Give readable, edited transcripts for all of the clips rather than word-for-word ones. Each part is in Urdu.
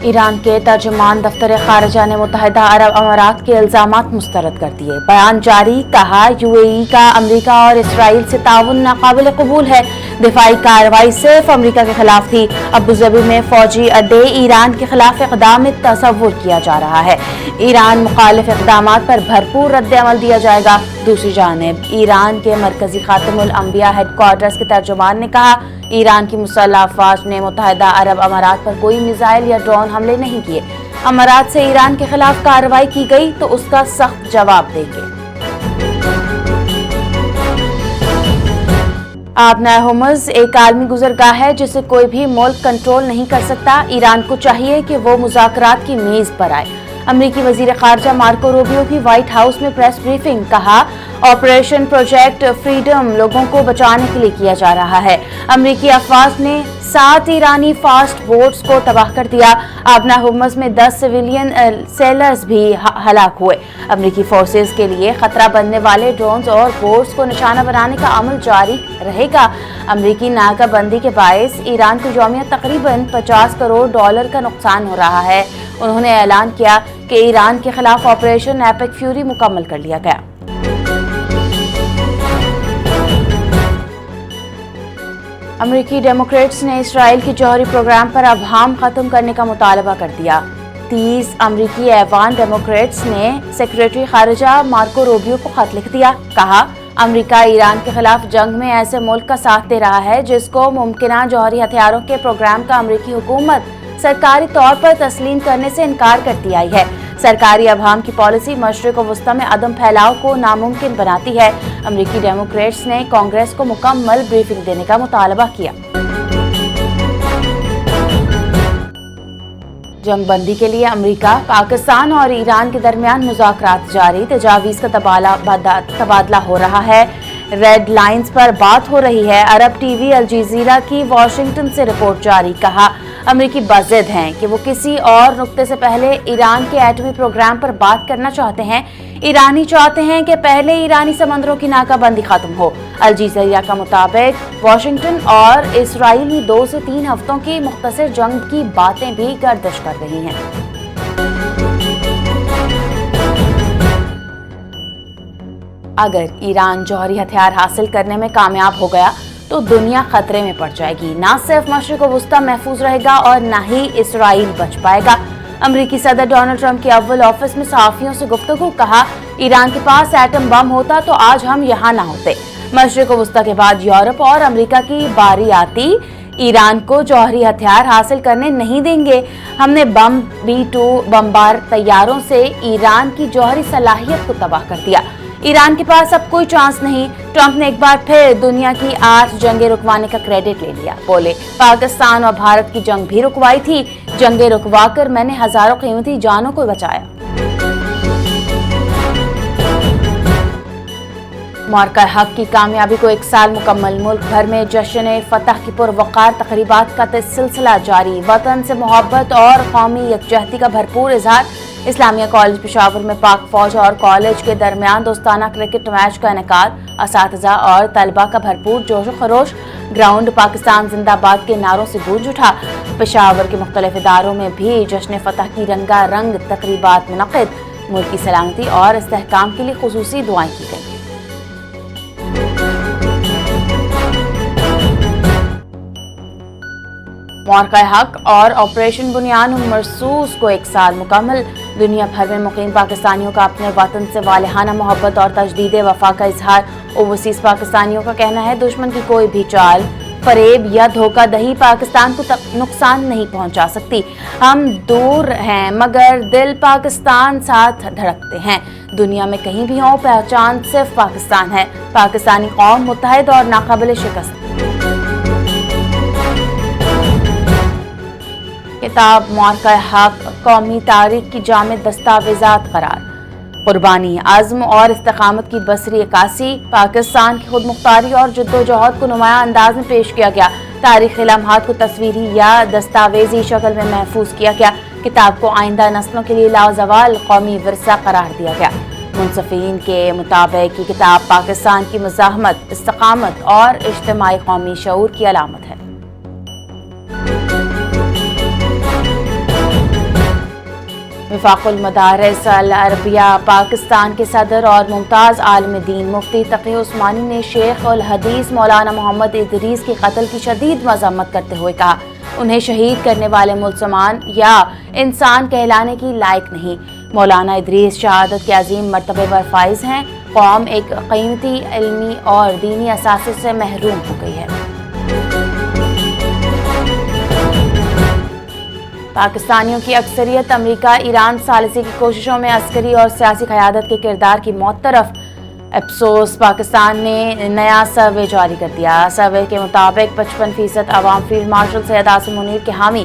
ایران کے ترجمان دفتر خارجہ نے متحدہ عرب امارات کے الزامات مسترد کر دیے۔ بیان جاری، کہا یو اے ای کا امریکہ اور اسرائیل سے تعاون ناقابل قبول ہے۔ دفاعی کارروائی صرف امریکہ کے خلاف تھی۔ ابوظہبی میں فوجی اڈے ایران کے خلاف اقدام میں تصور کیا جا رہا ہے۔ ایران مخالف اقدامات پر بھرپور رد عمل دیا جائے گا۔ دوسری جانب ایران کے مرکزی خاتم الانبیاء ہیڈ کوارٹرز کے ترجمان نے کہا، ایران کی مسلح افواج نے متحدہ عرب امارات پر کوئی میزائل یا ڈرون حملے نہیں کیے۔ امارات سے ایران کے خلاف کارروائی کی گئی تو اس کا سخت جواب دیں گے۔ آبنائے ہرمز ایک عالمی گزرگاہ ہے جسے کوئی بھی ملک کنٹرول نہیں کر سکتا۔ ایران کو چاہیے کہ وہ مذاکرات کی میز پر آئے۔ امریکی وزیر خارجہ مارکو روبیو کی وائٹ ہاؤس میں پریس بریفنگ، کہا آپریشن پروجیکٹ فریڈم لوگوں کو بچانے کے لیے کیا جا رہا ہے۔ امریکی افواج نے 7 ایرانی فاسٹ بوٹس کو تباہ کر دیا۔ آبنائے ہرمز میں 10 سویلین سیلرز بھی ہلاک ہوئے۔ امریکی فورسز کے لیے خطرہ بننے والے ڈرونز اور بوٹس کو نشانہ بنانے کا عمل جاری رہے گا۔ امریکی ناکہ بندی کے باعث ایران کو یومیہ تقریباً $50 کروڑ کا نقصان ہو رہا ہے۔ انہوں نے اعلان کیا کہ ایران کے خلاف آپریشن ایپک فیوری مکمل کر لیا گیا۔ امریکی ڈیموکریٹس نے اسرائیل کی جوہری پروگرام پر ابہام ختم کرنے کا مطالبہ کر دیا۔ 30 امریکی ایوان ڈیموکریٹس نے سیکریٹری خارجہ مارکو روبیو کو خط لکھ دیا، کہا امریکہ ایران کے خلاف جنگ میں ایسے ملک کا ساتھ دے رہا ہے جس کو ممکنہ جوہری ہتھیاروں کے پروگرام کا امریکی حکومت سرکاری طور پر تسلیم کرنے سے انکار کرتی آئی ہے۔ سرکاری ابہام کی پالیسی مشرق وسطی میں عدم پھیلاؤ کو ناممکن بناتی ہے۔ امریکی ڈیموکریٹس نے کانگریس کو مکمل بریفنگ دینے کا مطالبہ کیا۔ جنگ بندی کے لیے امریکہ، پاکستان اور ایران کے درمیان مذاکرات جاری، تجاویز کا تبادلہ ہو رہا ہے، ریڈ لائنز پر بات ہو رہی ہے۔ عرب ٹی وی الجزیرہ کی واشنگٹن سے رپورٹ جاری، کہا امریکی بضد ہیں کہ وہ کسی اور نقطے سے پہلے ایران کے ایٹمی پروگرام پر بات کرنا چاہتے ہیں۔ ایرانی چاہتے ہیں کہ پہلے ایرانی سمندروں کی ناکہ بندی ختم ہو۔ الجزیرہ کا مطابق واشنگٹن اور اسرائیل میں 2 سے 3 ہفتوں کی مختصر جنگ کی باتیں بھی گردش کر رہی ہیں۔ اگر ایران جوہری ہتھیار حاصل کرنے میں کامیاب ہو گیا تو دنیا خطرے میں پڑ جائے گی۔ نہ صرف مشرق وسطی محفوظ رہے گا اور نہ ہی اسرائیل بچ پائے گا۔ امریکی صدر ڈونلڈ ٹرمپ کے اوول آفس میں صحافیوں سے گفتگو، کہا ایران کے پاس ایٹم بم ہوتا تو آج ہم یہاں نہ ہوتے۔ مشرق وسطی کے بعد یورپ اور امریکہ کی باری آتی، ایران کو جوہری ہتھیار حاصل کرنے نہیں دیں گے۔ ہم نے B-2 بمبار طیاروں سے ایران کی جوہری صلاحیت کو تباہ کر دیا۔ ایران کے پاس اب کوئی چانس نہیں۔ ٹرمپ نے ایک بار پھر دنیا کی 8 جنگیں رکوانے کا کریڈٹ لے لیا، بولے پاکستان اور بھارت کی جنگ بھی رکوائی تھی، جنگیں رکوا کر میں نے ہزاروں قیمتی جانوں کو بچایا۔ معرکہ حق کی کامیابی کو 1 سال مکمل، ملک بھر میں جشن فتح کی پروقار تقریبات کا سلسلہ جاری، وطن سے محبت اور قومی یکجہتی کا بھرپور اظہار۔ اسلامیہ کالج پشاور میں پاک فوج اور کالج کے درمیان دوستانہ کرکٹ میچ کا انعقاد، اساتذہ اور طلبہ کا بھرپور جوش و خروش، گراؤنڈ پاکستان زندہ باد کے نعروں سے گونج اٹھا۔ پشاور کے مختلف اداروں میں بھی جشن فتح کی رنگا رنگ تقریبات منعقد، ملک کی سلامتی اور استحکام کے لیے خصوصی دعائیں کی گئیں۔ معرکہ حق اور آپریشن بنیان مرصوص کو 1 سال مکمل، دنیا بھر میں مقیم پاکستانیوں کا اپنے وطن سے والہانہ محبت اور تجدید وفا کا اظہار۔ اوورسیز پاکستانیوں کا کہنا ہے دشمن کی کوئی بھی چال، فریب یا دھوکہ دہی پاکستان کو نقصان نہیں پہنچا سکتی۔ ہم دور ہیں مگر دل پاکستان ساتھ دھڑکتے ہیں۔ دنیا میں کہیں بھی ہوں پہچان صرف پاکستان ہے۔ پاکستانی قوم متحد اور ناقابل شکست۔ کتاب معرکہ حق قومی تاریخ کی جامع دستاویزات قرار، قربانی، عزم اور استقامت کی بصری عکاسی، پاکستان کی خود مختاری اور جدوجہد کو نمایاں انداز میں پیش کیا گیا، تاریخی لمحات کو تصویری یا دستاویزی شکل میں محفوظ کیا گیا، کتاب کو آئندہ نسلوں کے لیے لازوال قومی ورثہ قرار دیا گیا۔ منصفین کے مطابق یہ کتاب پاکستان کی مزاحمت، استقامت اور اجتماعی قومی شعور کی علامت ہے۔ وفاق المدارس العربیہ پاکستان کے صدر اور ممتاز عالم دین مفتی تقی عثمانی نے شیخ الحدیث مولانا محمد ادریس کے قتل کی شدید مذمت کرتے ہوئے کہا انہیں شہید کرنے والے ملزمان یا انسان کہلانے کی لائق نہیں۔ مولانا ادریس شہادت کے عظیم مرتبے پر فائز ہیں۔ قوم ایک قیمتی علمی اور دینی اثاثے سے محروم ہو گئی ہے۔ پاکستانیوں کی اکثریت امریکہ ایران ثالثی کی کوششوں میں عسکری اور سیاسی قیادت کے کردار کی معترف۔ افسوس پاکستان نے نیا سروے جاری کر دیا۔ سروے کے مطابق 55% عوام فیلڈ مارشل سید عاصم منیر کے حامی،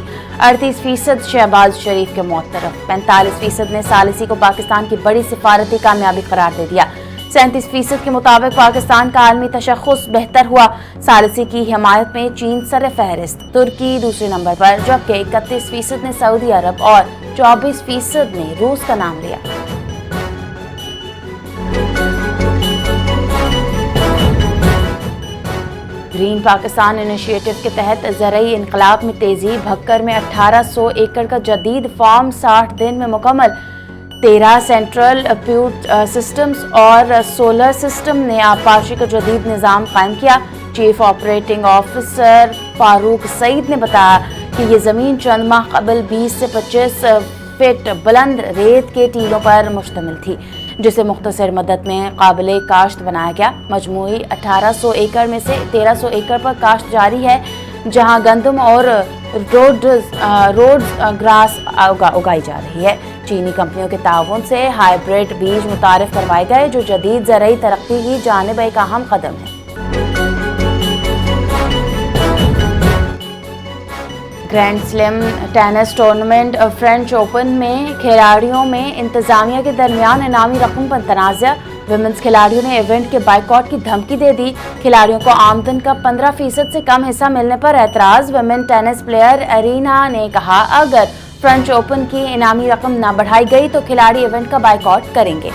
38% شہباز شریف کے معترف، 45% نے ثالثی کو پاکستان کی بڑی سفارتی کامیابی قرار دے دیا۔ 37% کے مطابق پاکستان کا عالمی تشخص بہتر ہوا۔ ثالثی کی حمایت میں چین سر فہرست، ترکی دوسرے نمبر پر، جبکہ 31% نے سعودی عرب اور 24% نے روس کا نام لیا۔ گرین پاکستان انیشیٹو کے تحت زرعی انقلاب میں تیزی، بھکر میں 1800 ایکڑ کا جدید فارم 60 دن میں مکمل۔ 13 سینٹرل پیوٹ سسٹمز اور سولر سسٹم نے آبپاشی کا جدید نظام قائم کیا۔ چیف آپریٹنگ آفیسر فاروق سعید نے بتایا کہ یہ زمین چند ماہ قبل 20 سے 25 فٹ بلند ریت کے ٹیلوں پر مشتمل تھی، جسے مختصر مدت میں قابل کاشت بنایا گیا۔ مجموعی 1800 ایکڑ میں سے 1300 ایکڑ پر کاشت جاری ہے، جہاں گندم اور روڈز گراس اگائی جا رہی ہے۔ چینی کمپنیوں کے تعاون سے ہائیبریڈ بیج متعارف کروائے گئے، جو جدید زرعی ترقی کی جانب ایک اہم قدم ہے۔ Grand slam tennis tournament French Open میں کھلاڑیوں میں انتظامیہ کے درمیان انعامی رقم پر تنازع۔ ویمنز کھلاڑیوں نے ایونٹ کے بائیکاٹ کی دھمکی دے دی۔ کھلاڑیوں کو آمدن کا 15% سے کم حصہ ملنے پر اعتراض۔ ویمن ٹینس پلیئر ارینا نے کہا اگر فرینچ اوپن کی انعامی رقم نہ بڑھائی گئی تو کھلاڑی ایونٹ کا بائیکاٹ کریں گے۔